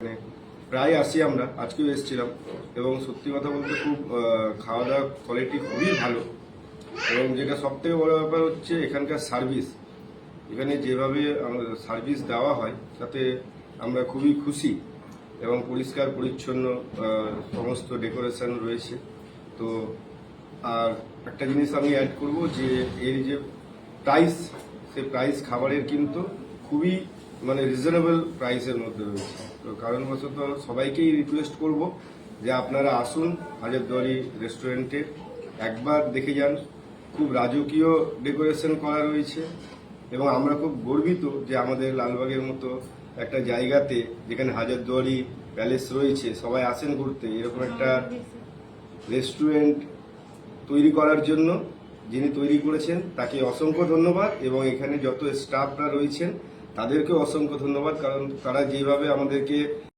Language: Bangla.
মানে প্রায় আসি আমরা, আজকেও এসেছিলাম এবং সত্যি কথা বলতে খুব খাওয়া দাওয়া কোয়ালিটি খুবই ভালো। এবং যেটা সবথেকে বড় ব্যাপার হচ্ছে এখানকার সার্ভিস। এখানে যেভাবে সার্ভিস দেওয়া হয় তাতে আমরা খুবই খুশি এবং পরিষ্কার পরিচ্ছন্ন সমস্ত ডেকোরেশন রয়েছে। তো আর একটা জিনিস আমি অ্যাড করব যে এর যে প্রাইস, সেই প্রাইস খাবারের কিন্তু খুবই রিজনেবল প্রাইসের মধ্যে রয়েছে। তো কারণবশত সবাইকেই রিকোয়েস্ট করব যে আপনারা আসুন হাজারদুয়ারি রেস্টুরেন্টে, একবার দেখে যান। খুব রাজকীয় ডেকোরেশন করা রয়েছে এবং আমরা খুব গর্বিত যে আমাদের লালবাগের মতো একটা জায়গাতে, যেখানে হাজারদুয়ারি প্যালেস রয়েছে, সবাই আসেন ঘুরতে, এরকম একটা রেস্টুরেন্ট তৈরি করার জন্য যিনি তৈরি করেছেন তাকে অসংখ্য ধন্যবাদ। এবং এখানে যত স্টাফরা রয়েছেন তাদেরকেও অসংখ্য ধন্যবাদ, কারণ তারা যেভাবে আমাদেরকে